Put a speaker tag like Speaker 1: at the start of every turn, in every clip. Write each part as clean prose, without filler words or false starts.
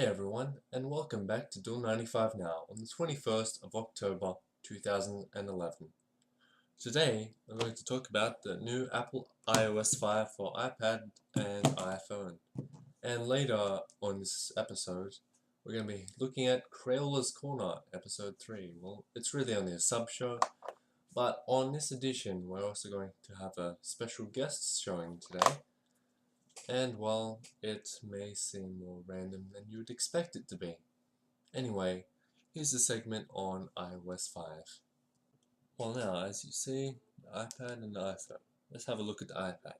Speaker 1: Hey everyone, and welcome back to Duel 95 Now on the 21st of October 2011. Today, I'm going to talk about the new Apple iOS 5 for iPad and iPhone. And later on this episode, we're going to be looking at Crayola's Corner, episode 3. Well, it's really only a sub-show, but on this edition, we're also going to have a special guest showing today. And while it may seem more random than you'd expect it to be. Anyway, here's the segment on iOS 5. Well now, as you see, the iPad and the iPhone. Let's have a look at the iPad.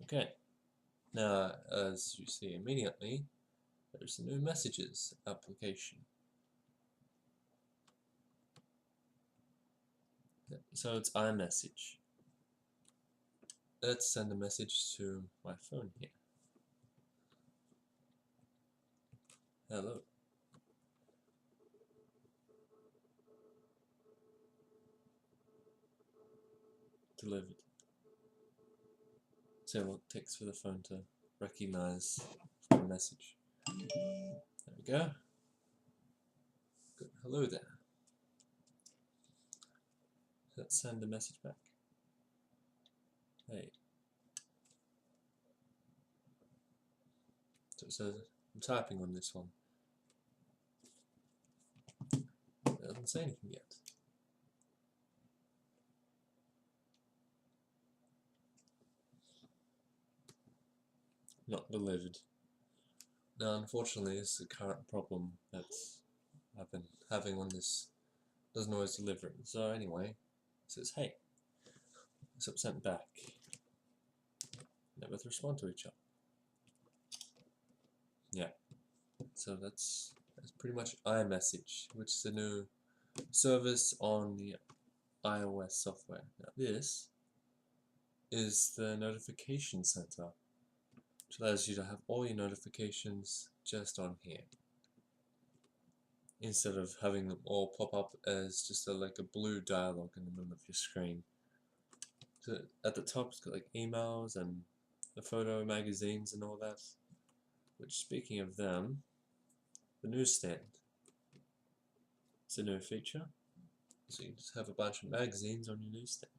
Speaker 1: Okay, now as you see immediately, there's the new Messages application. So it's iMessage. Let's send a message to my phone here. Hello. Delivered. So what it takes for the phone to recognize the message. There we go. Good. Hello there. Let's send a message back. Hey. So it says I'm typing on this one. It doesn't say anything yet. Not delivered. Now, unfortunately, this is the current problem that I've been having on this. Doesn't always deliver it. So anyway, it says, hey. So it's sent back. Never respond to each other. Yeah. So that's pretty much iMessage, which is a new service on the iOS software. Now this is the notification center, which allows you to have all your notifications just on here, instead of having them all pop up as just like a blue dialog in the middle of your screen. So at the top it's got like emails and the photo magazines and all that, which, speaking of them, the newsstand. It's a new feature, so you just have a bunch of magazines on your newsstand.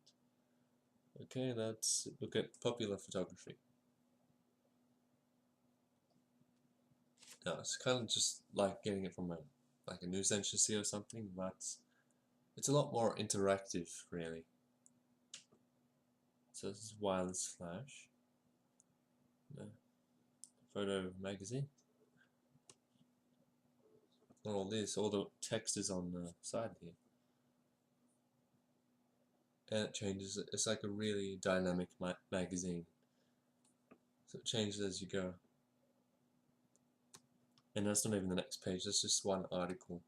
Speaker 1: Okay, let's look at popular photography. Now, it's kind of just like getting it from a news agency or something, but it's a lot more interactive, really. So this is wireless flash, photo magazine. All the text is on the side here. And it changes, it's like a really dynamic magazine. So it changes as you go. And that's not even the next page, that's just one article.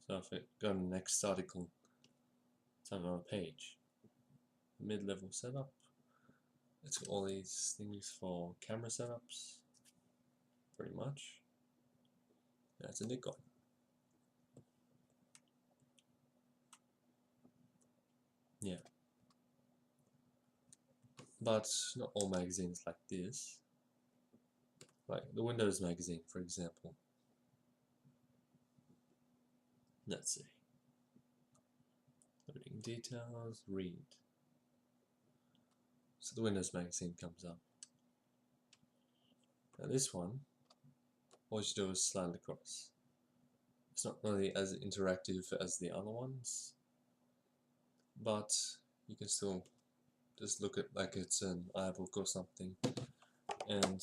Speaker 1: So if I go to the next article, it's on another page. Mid-level setup. It's got all these things for camera setups, pretty much. That's a Nikon. Yeah. But not all magazines like this. Like the Windows magazine, for example. Let's see. Loading details, read. So the Windows magazine comes up. Now this one, all you do is slide across. It's not really as interactive as the other ones, but you can still just look at like it's an iBook or something, and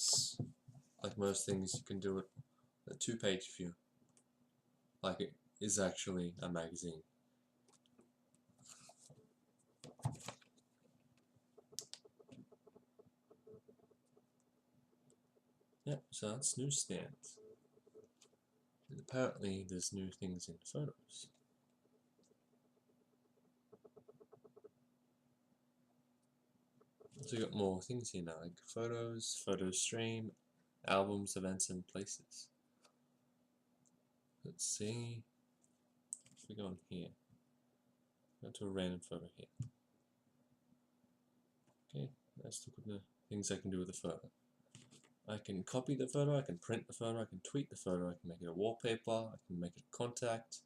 Speaker 1: like most things you can do it a two-page view, like it is actually a magazine. Yep, so that's newsstand. And apparently there's new things in photos. So you got more things here now, like photos, photo stream, albums, events, and places. Let's see if we go on here. Go to a random photo here. Okay, let's look at the things I can do with a photo. I can copy the photo, I can print the photo, I can tweet the photo, I can make it a wallpaper, I can make it a contact,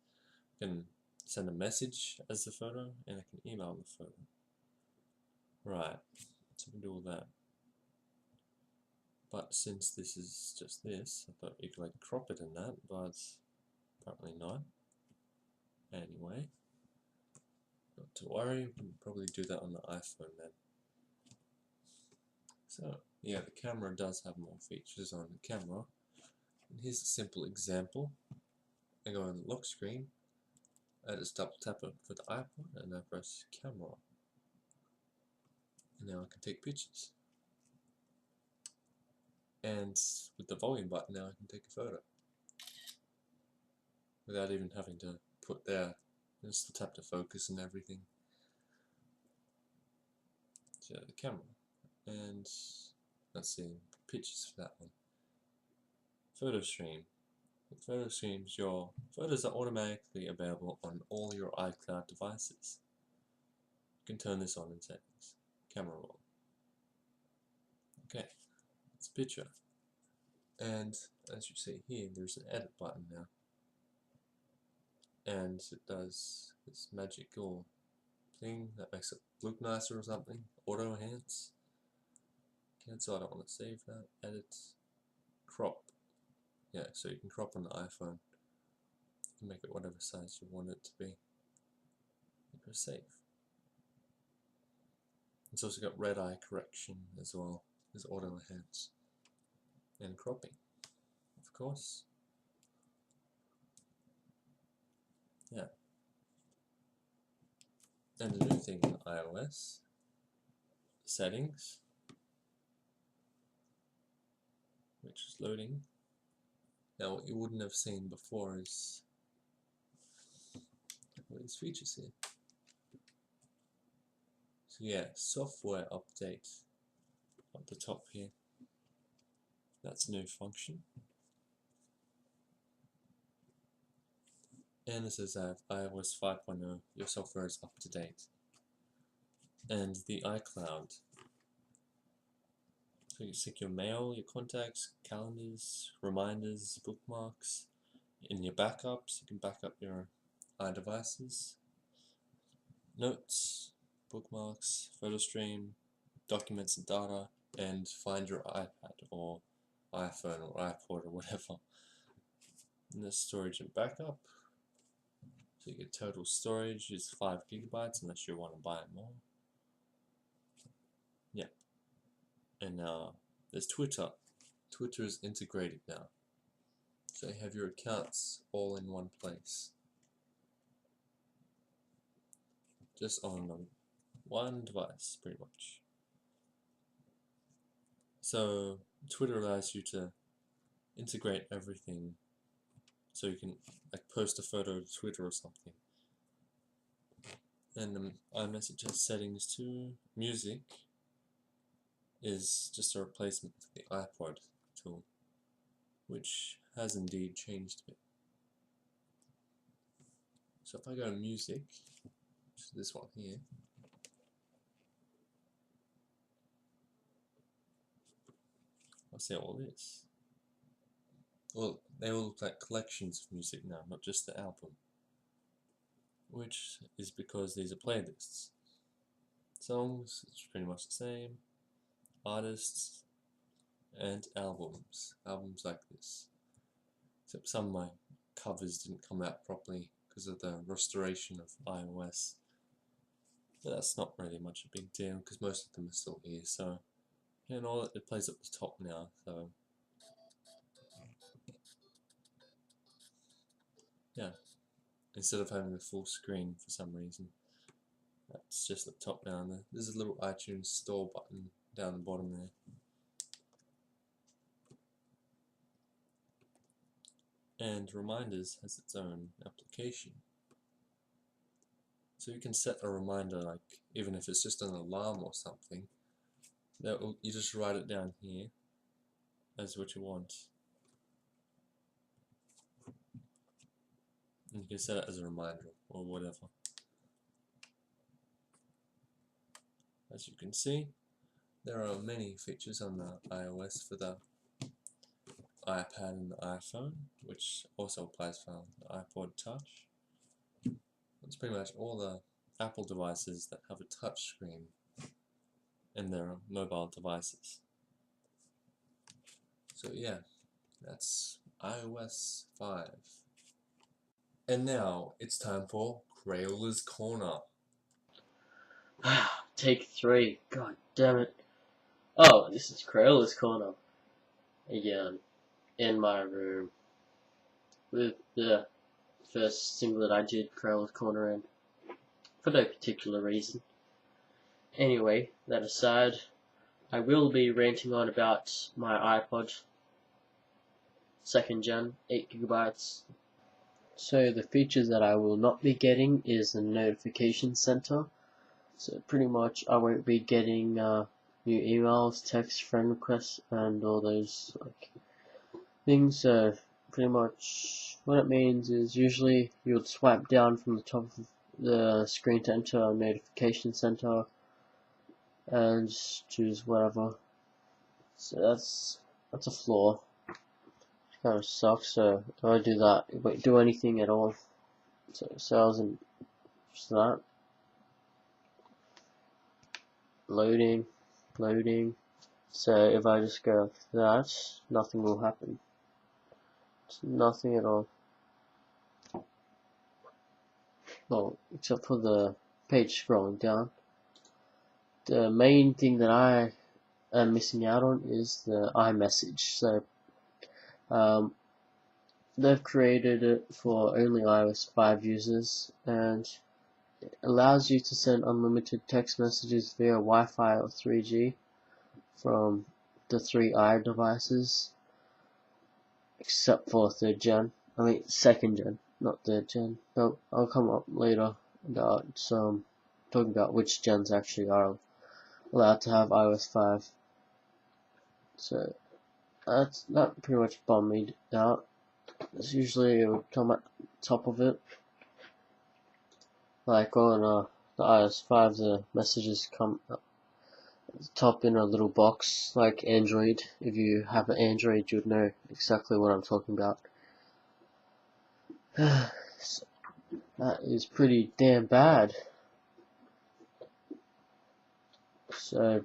Speaker 1: I can send a message as the photo, and I can email the photo. Right, so we can do all that. But since this is just this, I thought you could like crop it in that, but apparently not. Anyway, not to worry, we can probably do that on the iPhone then. So yeah, the camera does have more features on the camera. And here's a simple example. I go on the lock screen, I just double tap it for the iPod, and I press camera. And now I can take pictures. And with the volume button now I can take a photo. Without even having to put there, just tap to focus and everything. So the camera. And let's see, pictures for that one. Photo stream. With photo streams, your photos are automatically available on all your iCloud devices. You can turn this on in settings. Camera roll. Okay, it's a picture. And as you see here, there's an edit button now. And it does this magical thing that makes it look nicer or something. Auto enhance. Cancel, I don't want to save that. Edit. Crop. Yeah, so you can crop on the iPhone. You can make it whatever size you want it to be. And press save. It's also got red eye correction as well as auto enhance. And cropping, of course. Yeah. And a new thing in iOS, settings, which is loading. Now what you wouldn't have seen before is all these features here. So yeah, software update at the top here. That's a new function. And it says that iOS 5.0, your software is up to date. And the iCloud. So you sync your mail, your contacts, calendars, reminders, bookmarks. In your backups, you can back up your iDevices, notes, bookmarks, photo stream, documents and data, and find your iPad or iPhone or iPod or whatever. And there's storage and backup. So you get total storage is 5 GB unless you want to buy more. Yeah. And there's Twitter. Twitter is integrated now. So you have your accounts all in one place. Just on one device, pretty much. So Twitter allows you to integrate everything. So you can like post a photo to Twitter or something. And iMessage has settings too. Music is just a replacement for the iPod tool, which has indeed changed a bit. So if I go to music, which is this one here, I'll see all this. Well, they all look like collections of music now, not just the album. Which is because these are playlists. Songs, it's pretty much the same. Artists, and albums. Albums like this. Except some of my covers didn't come out properly because of the restoration of iOS. But that's not really much a big deal because most of them are still here. So, you know, it plays at the top now. So, yeah. Instead of having a full screen for some reason. That's just at the top now. And there's a little iTunes store button down the bottom there. And Reminders has its own application. So you can set a reminder, like even if it's just an alarm or something, you just write it down here as what you want. And you can set it as a reminder or whatever. As you can see, there are many features on the iOS for the iPad and iPhone, which also applies for the iPod Touch. It's pretty much all the Apple devices that have a touch screen in their mobile devices. So yeah, that's iOS 5. And now it's time for Krayola's Corner.
Speaker 2: Take 3. God damn it. Oh, this is Krayola's Corner. Again, in my room. With the first single that I did Krayola's Corner in. For no particular reason. Anyway, that aside, I will be ranting on about my iPod. 2nd gen, 8GB. So the features that I will not be getting is the notification center. So pretty much I won't be getting new emails, text, friend requests, and all those things. So pretty much what it means is usually you would swipe down from the top of the screen to enter a notification center and just choose whatever. So that's a flaw. Kind of sucks. So if I do that, it won't do anything at all. So sales and just that. Loading. So if I just go like that, nothing will happen. It's nothing at all. Well, except for the page scrolling down. The main thing that I am missing out on is the iMessage. So they've created it for only iOS 5 users, and it allows you to send unlimited text messages via Wi-Fi or 3G from the 3i devices, except for 2nd gen, not 3rd gen. I'll come up later about talking about which gens actually are allowed to have iOS 5. So that pretty much bummed me out. It's usually it would come at the top of it. Like on the iOS 5, the messages come at the top in a little box, like Android. If you have an Android, you'd know exactly what I'm talking about. So, that is pretty damn bad. So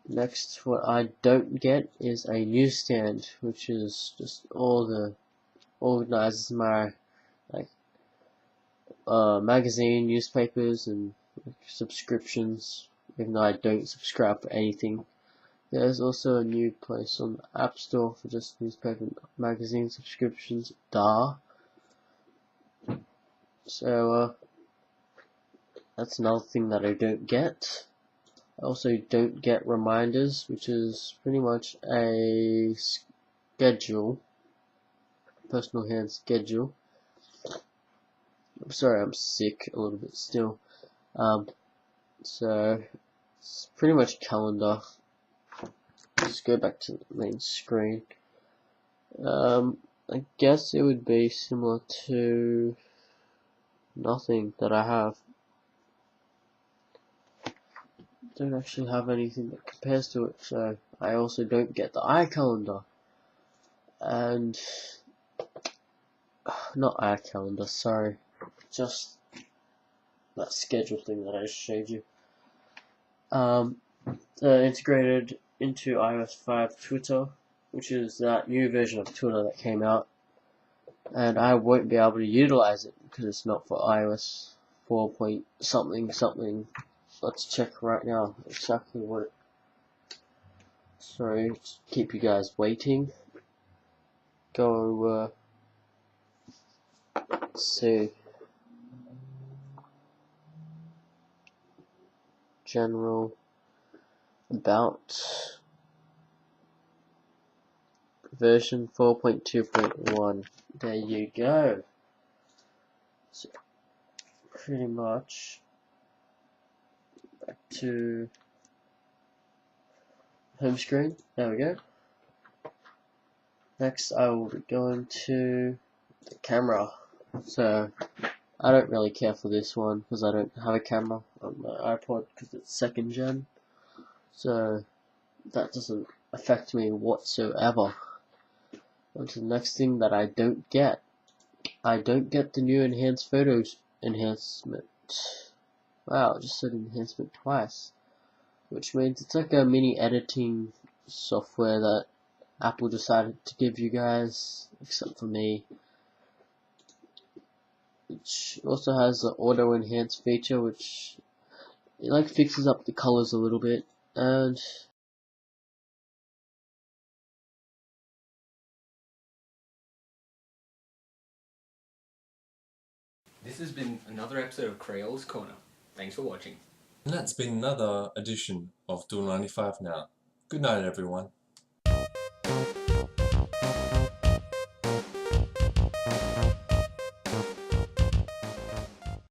Speaker 2: next, what I don't get is a newsstand, which is just all the organizes my magazine, newspapers, and subscriptions, even though I don't subscribe for anything. There's also a new place on the App Store for just newspaper and magazine subscriptions, So that's another thing that I don't get. I also don't get reminders, which is pretty much a schedule, personal hand schedule. I'm sorry, I'm sick a little bit still. So it's pretty much a calendar. Just go back to the main screen. I guess it would be similar to nothing that I have. Don't actually have anything that compares to it, so I also don't get the iCalendar. And not iCalendar, sorry, just that schedule thing that I just showed you. Integrated into iOS 5 Twitter, which is that new version of Twitter that came out, and I won't be able to utilize it because it's not for iOS 4 point something. Let's check right now exactly what it. Sorry to keep you guys waiting. Go let's see. General about version 4.2.1. There you go. So pretty much back to home screen. There we go. Next I will be going to the camera. So I don't really care for this one because I don't have a camera on my iPod because it's 2nd gen. So that doesn't affect me whatsoever. On to the next thing that I don't get. I don't get the new enhanced photos enhancement. Wow, I just said enhancement twice. Which means it's like a mini editing software that Apple decided to give you guys, except for me. Which also has the auto enhance feature, which it like fixes up the colors a little bit, and
Speaker 3: This has been another episode of Krayola's Corner. Thanks for watching.
Speaker 1: And that's been another edition of Duel 95 Now. Good night, everyone.